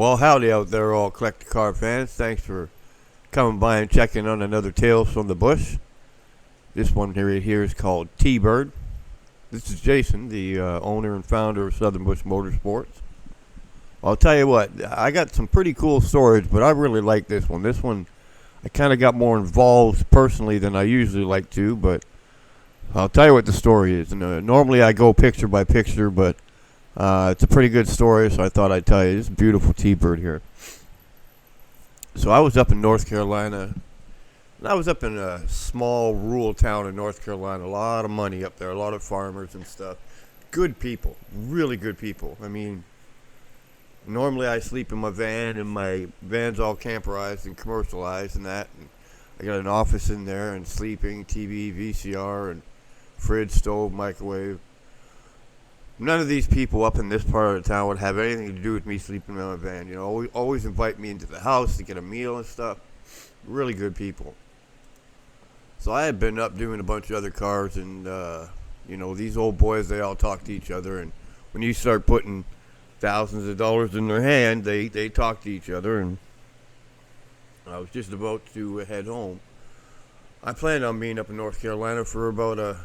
Well, howdy out there, all collector car fans. Thanks for coming by and checking on another Tales from the Bush. This one right here is called T-Bird. This is Jason, the owner and founder of Southern Bush Motorsports. I'll tell you what, I got some pretty cool stories, but I really like this one. This one, I kind of got more involved personally than I usually like to, but I'll tell you what the story is. And, normally I go picture by picture, but it's a pretty good story, so I thought I'd tell you. This beautiful T-Bird here. So I was up in North Carolina, and I was up in a small rural town in North Carolina. A lot of money up there, a lot of farmers and stuff. Good people, really good people. I mean, normally I sleep in my van, and my van's all camperized and commercialized and that. And I got an office in there and sleeping, TV, VCR, and fridge, stove, microwave. None of these people up in this part of the town would have anything to do with me sleeping in my van. You know, always invite me into the house to get a meal and stuff. Really good people. So I had been up doing a bunch of other cars, and, these old boys, they all talk to each other. And when you start putting thousands of dollars in their hand, they talk to each other. And I was just about to head home. I planned on being up in North Carolina for about a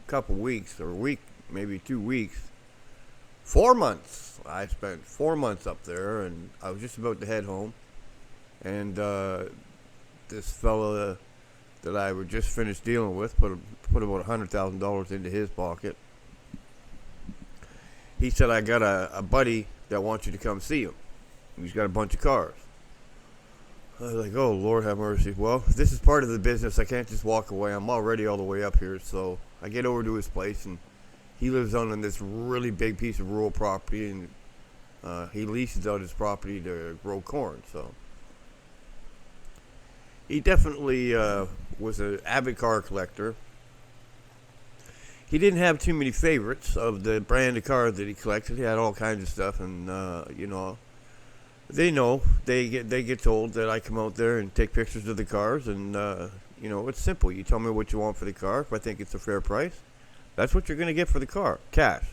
couple weeks, or a week, maybe 2 weeks. 4 months. I spent 4 months up there, and I was just about to head home. And this fella that I would just finished dealing with put about $100,000 into his pocket. He said, I got a buddy that wants you to come see him. He's got a bunch of cars. I was like, oh, Lord have mercy. Well, this is part of the business. I can't just walk away. I'm already all the way up here. So I get over to his place, and he lives on this really big piece of rural property, and he leases out his property to grow corn. So he definitely was an avid car collector. He didn't have too many favorites of the brand of cars that he collected. He had all kinds of stuff, and they get told that I come out there and take pictures of the cars, and it's simple. You tell me what you want for the car. If I think it's a fair price, that's what you're going to get for the car, cash.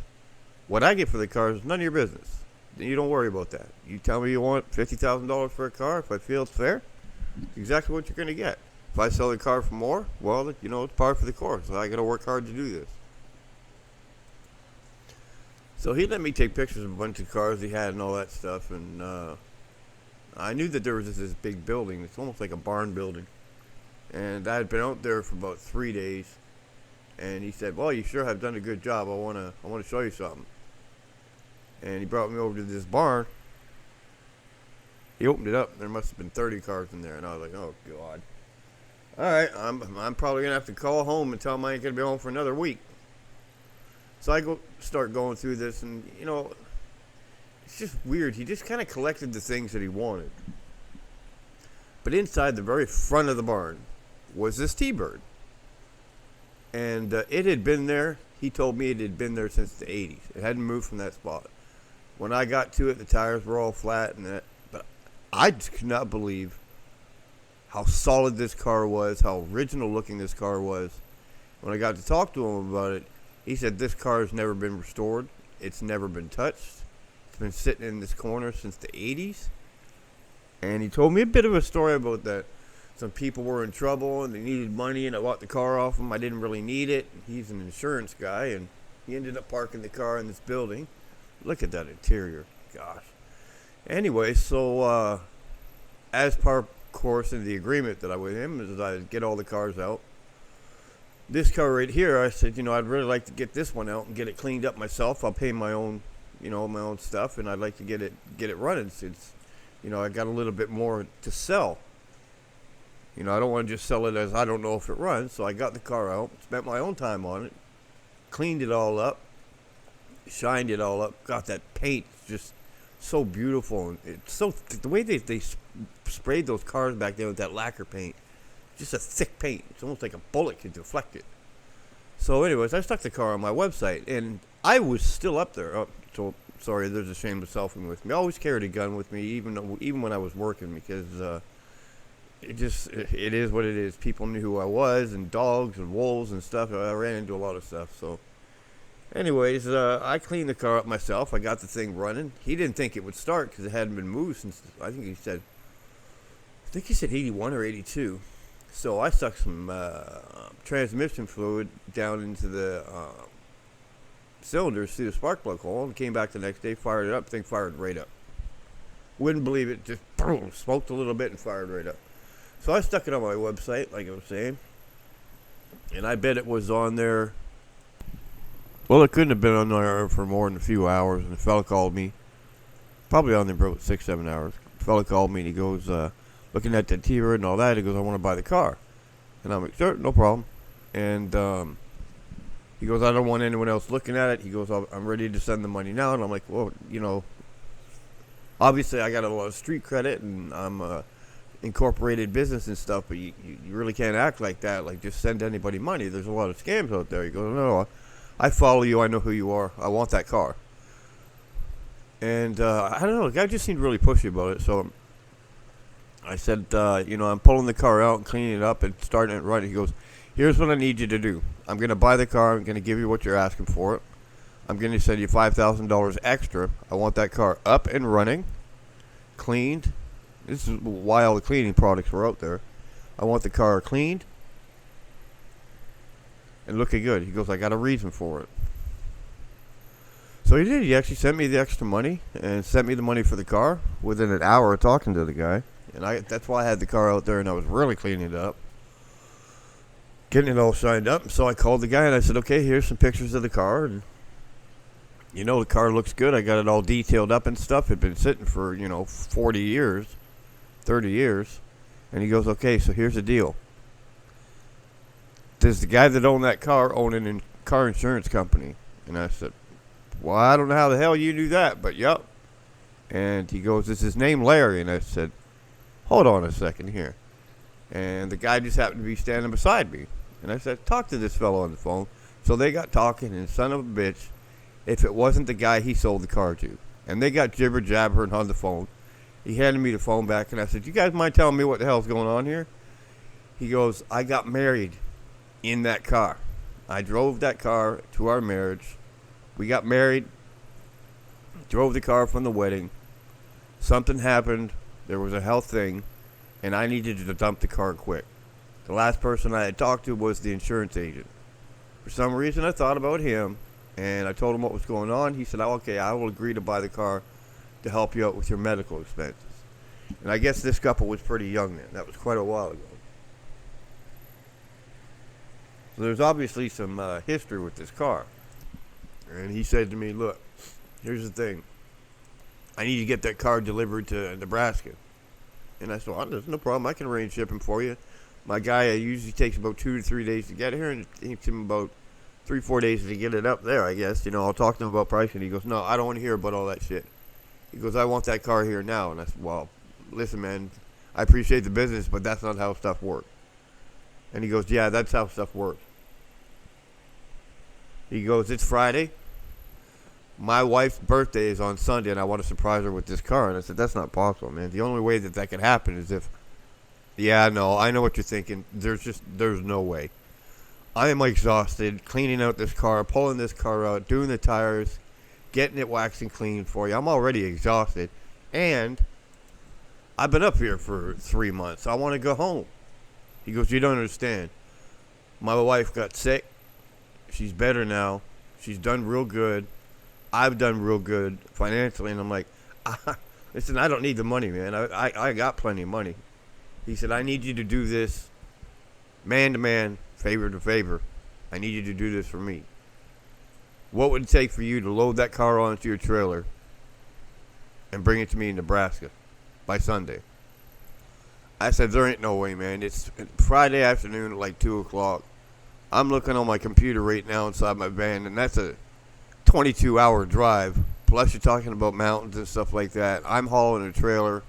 What I get for the car is none of your business. You don't worry about that. You tell me you want $50,000 for a car. If I feel it's fair, exactly what you're going to get. If I sell the car for more, well, it's par for the course. So I got to work hard to do this. So he let me take pictures of a bunch of cars he had and all that stuff. And I knew that there was this big building. It's almost like a barn building. And I had been out there for about 3 days. And he said, well, you sure have done a good job. I want to show you something. And he brought me over to this barn. He opened it up. There must have been 30 cars in there. And I was like, oh, God. All right, I'm probably going to have to call home and tell him I ain't going to be home for another week. So I start going through this, and, it's just weird. He just kind of collected the things that he wanted. But inside the very front of the barn was this T-Bird. And it had been there. He told me it had been there since the 80s. It hadn't moved from that spot. When I got to it, the tires were all flat, but I just could not believe how solid this car was, how original looking this car was. When I got to talk to him about it, he said this car has never been restored. It's never been touched. It's been sitting in this corner since the 80s. And he told me a bit of a story about that. Some people were in trouble and they needed money, and I bought the car off him. I didn't really need it. He's an insurance guy, and he ended up parking the car in this building. Look at that interior. Gosh. Anyway, so as part course in the agreement that I with him is I get all the cars out. This car right here, I said, I'd really like to get this one out and get it cleaned up myself. I'll pay my own, my own stuff, and I'd like to get it running since, I got a little bit more to sell. I don't want to just sell it as I don't know if it runs. So I got the car out, spent my own time on it, cleaned it all up, shined it all up, got that paint just so beautiful. And it's so the way they sprayed those cars back then with that lacquer paint, just a thick paint. It's almost like a bullet could deflect it. So anyways, I stuck the car on my website, and I was still up there. Oh, so sorry, there's a shameless selfie with me. I always carried a gun with me, even when I was working, because it is what it is. People knew who I was, and dogs and wolves and stuff. I ran into a lot of stuff. So Anyways, I cleaned the car up myself. I got the thing running. He didn't think it would start because it hadn't been moved since, I think he said 81 or 82. So I stuck some transmission fluid down into the cylinders through the spark plug hole, and came back the next day, fired it up. Thing fired right up. Wouldn't believe it. Just boom, smoked a little bit and fired right up. So I stuck it on my website, like I was saying, and I bet it was on there. Well, it couldn't have been on there for more than a few hours. And the fella called me, probably on there for about 6-7 hours. The fella called me and he goes, looking at the T-Bird and all that, he goes, I want to buy the car. And I'm like, sure, no problem. And he goes, I don't want anyone else looking at it. He goes, I'm ready to send the money now. And I'm like, well, obviously I got a lot of street credit and I'm incorporated business and stuff, but you really can't act like that, like just send anybody money. There's a lot of scams out there. He goes, no, I follow you. I know who you are. I want that car. And I don't know. The guy just seemed really pushy about it. So I said, I'm pulling the car out and cleaning it up and starting it running. He goes, here's what I need you to do. I'm going to buy the car. I'm going to give you what you're asking for it. I'm going to send you $5,000 extra. I want that car up and running, cleaned. This is why all the cleaning products were out there. I want the car cleaned and looking good. He goes, I got a reason for it. So he did. He actually sent me the extra money and sent me the money for the car within an hour of talking to the guy. And that's why I had the car out there and I was really cleaning it up, getting it all shined up. So I called the guy and I said, okay, here's some pictures of the car. And, the car looks good. I got it all detailed up and stuff. It had been sitting for, 40 years, 30 years. And he goes, okay, so here's the deal. Does the guy that owned that car own a car insurance company? And I said, well, I don't know how the hell you knew that, but yep. And he goes, is his name Larry? And I said, hold on a second here. And the guy just happened to be standing beside me. And I said, talk to this fellow on the phone. So they got talking, and son of a bitch, if it wasn't the guy he sold the car to. And they got jibber-jabbering on the phone. He handed me the phone back, and I said, you guys mind telling me what the hell's going on here? He goes, I got married in that car. I drove that car to our marriage. We got married, drove the car from the wedding. Something happened. There was a health thing, and I needed to dump the car quick. The last person I had talked to was the insurance agent. For some reason, I thought about him, and I told him what was going on. He said, oh, okay, I will agree to buy the car to help you out with your medical expenses. And I guess this couple was pretty young then. That was quite a while ago. So there's obviously some history with this car. And he said to me, look, here's the thing. I need to get that car delivered to Nebraska. And I said, well, there's no problem. I can arrange shipping for you. My guy usually takes about 2 to 3 days to get here, and it takes him about 3-4 days to get it up there, I guess. I'll talk to him about pricing. He goes, no, I don't want to hear about all that shit. He goes, I want that car here now. And I said, well, listen, man, I appreciate the business, but that's not how stuff works. And he goes, yeah, that's how stuff works. He goes, it's Friday. My wife's birthday is on Sunday, and I want to surprise her with this car. And I said, that's not possible, man. The only way that could happen is if, yeah, no, I know what you're thinking. There's no way. I am exhausted cleaning out this car, pulling this car out, doing the tires, getting it waxed and cleaned for you. I'm already exhausted. And I've been up here for 3 months. I want to go home. He goes, you don't understand. My wife got sick. She's better now. She's done real good. I've done real good financially. And I'm like, listen, I don't need the money, man. I got plenty of money. He said, I need you to do this man to man, favor to favor. I need you to do this for me. What would it take for you to load that car onto your trailer and bring it to me in Nebraska by Sunday? I said, there ain't no way, man. It's Friday afternoon at like 2 o'clock. I'm looking on my computer right now inside my van, and that's a 22-hour drive. Plus, you're talking about mountains and stuff like that. I'm hauling a trailer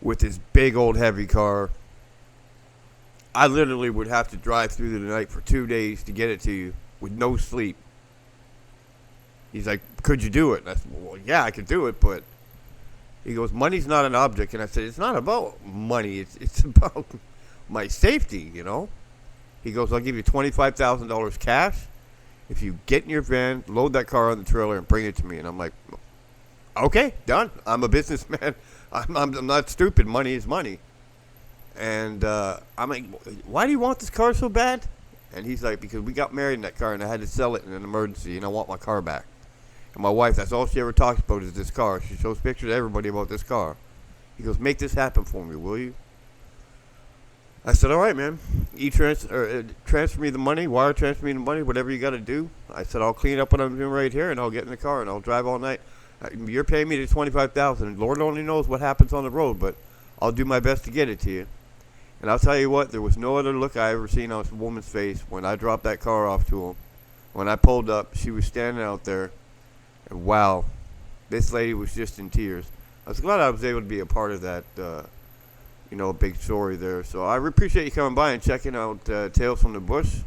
with this big old heavy car. I literally would have to drive through the night for 2 days to get it to you with no sleep. He's like, could you do it? And I said, well, yeah, I could do it, but he goes, money's not an object. And I said, it's not about money. It's about my safety, He goes, I'll give you $25,000 cash if you get in your van, load that car on the trailer, and bring it to me. And I'm like, okay, done. I'm a businessman. I'm not stupid. Money is money. And I'm like, why do you want this car so bad? And he's like, because we got married in that car, and I had to sell it in an emergency, and I want my car back. And my wife, that's all she ever talks about is this car. She shows pictures to everybody about this car. He goes, make this happen for me, will you? I said, all right, man. Transfer me the money, wire transfer me the money, whatever you got to do. I said, I'll clean up what I'm doing right here, and I'll get in the car, and I'll drive all night. You're paying me the $25,000. Lord only knows what happens on the road, but I'll do my best to get it to you. And I'll tell you what, there was no other look I ever seen on a woman's face when I dropped that car off to him. When I pulled up, she was standing out there. And wow, this lady was just in tears. I was glad I was able to be a part of that, big story there. So I appreciate you coming by and checking out Tales from the Bush,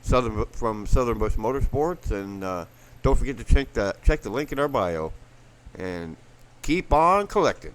from Southern Bush Motorsports. And don't forget to check the link in our bio. And keep on collecting.